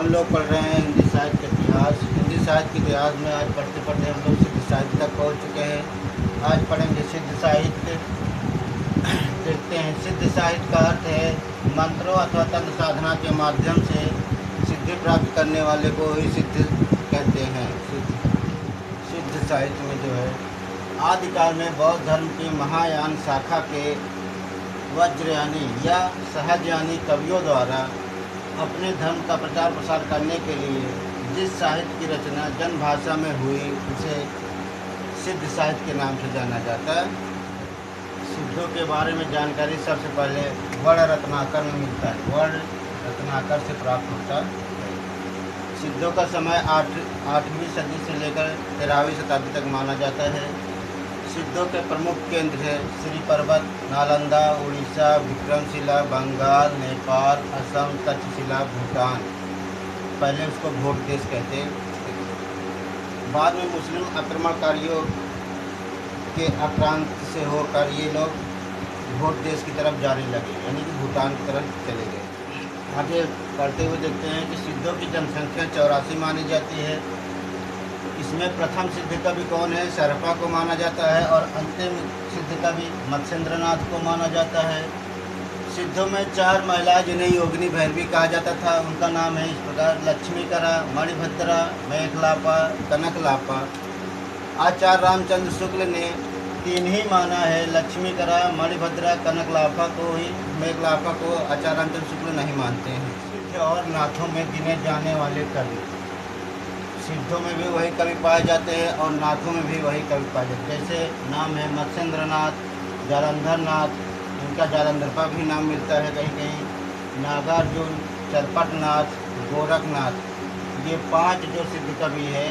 हम लोग पढ़ रहे हैं हिंदी साहित्य का इतिहास। हिंदी साहित्य के इतिहास में आज पढ़ते पढ़ते हम लोग सिद्ध साहित्य तक पहुँच चुके हैं। आज पढ़ेंगे सिद्ध साहित्य। देखते हैं, सिद्ध साहित्य का अर्थ है मंत्रों अथवा तंत्र साधना के माध्यम से सिद्धि प्राप्त करने वाले को ही सिद्ध कहते हैं। सिद्ध साहित्य में जो है आदिकाल में बौद्ध धर्म की महायान शाखा के वज्रयानी या सहजयानी कवियों द्वारा अपने धर्म का प्रचार प्रसार करने के लिए जिस साहित्य की रचना जनभाषा में हुई उसे सिद्ध साहित्य के नाम से जाना जाता है। सिद्धों के बारे में जानकारी सबसे पहले वर्ण रत्नाकर में मिलता है। वर्ण रत्नाकर से प्राप्त होता है। सिद्धों का समय 8वीं सदी से लेकर 13वीं शताब्दी तक माना जाता है। सिद्धों के प्रमुख केंद्र है श्री पर्वत, नालंदा, उड़ीसा, विक्रमशिला, बंगाल, नेपाल, असम, तक्षशिला, भूटान। पहले उसको भोट देश कहते। बाद में मुस्लिम आक्रमणकारियों के आक्रांत से होकर ये लोग भोट देश की तरफ जाने लगे, यानी कि भूटान की तरफ चले गए। आगे पढ़ते हुए देखते हैं कि सिद्धों की जनसंख्या 84 मानी जाती है। इसमें प्रथम सिद्ध कवि कौन है? शरपा को माना जाता है और अंतिम सिद्ध कवि मत्स्येंद्रनाथ को माना जाता है। सिद्धों में 4 महिलाएं जिन्हें योगिनी भैरवी कहा जाता था, उनका नाम है इस प्रकार: लक्ष्मीकरा, मणिभद्रा, मेघलापा, कनकलापा। आचार्य रामचंद्र शुक्ल ने 3 ही माना है, लक्ष्मीकरा, मणिभद्रा, कनकलापा को ही। मेघलापा को आचार्य रामचंद्र शुक्ल नहीं मानते हैं। सिद्ध और नाथों में गिने जाने वाले कवि, सिद्धों में भी वही कवि पाए जाते हैं और नाथों में भी वही कवि पाए जाते हैं। जैसे नाम है मत्स्येंद्रनाथ, जालंधरनाथ, इनका जालंधरपा भी नाम मिलता है कहीं कहीं, नागार्जुन, चरपटनाथ, गोरखनाथ। ये 5 जो सिद्ध कवि है,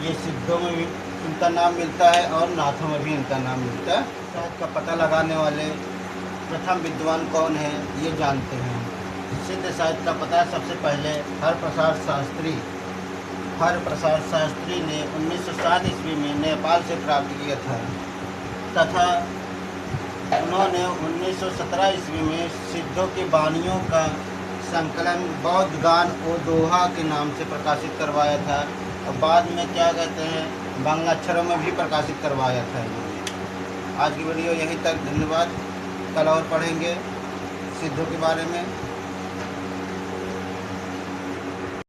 ये सिद्धों में भी इनका नाम मिलता है और नाथों में भी इनका नाम मिलता है। साहित्य का पता लगाने वाले प्रथम विद्वान कौन है, ये जानते हैं। सिद्ध साहित्य का पता सबसे पहले हरप्रसाद शास्त्री ने 1907 ईस्वी में नेपाल से प्राप्त किया था तथा उन्होंने 1917 ईस्वी में सिद्धों की वाणियों का संकलन बौद्ध गान ओ दोहा के नाम से प्रकाशित करवाया था और बाद में क्या कहते हैं बंगाक्षरों में भी प्रकाशित करवाया था। आज की वीडियो यहीं तक। धन्यवाद। कल और पढ़ेंगे सिद्धों के बारे में।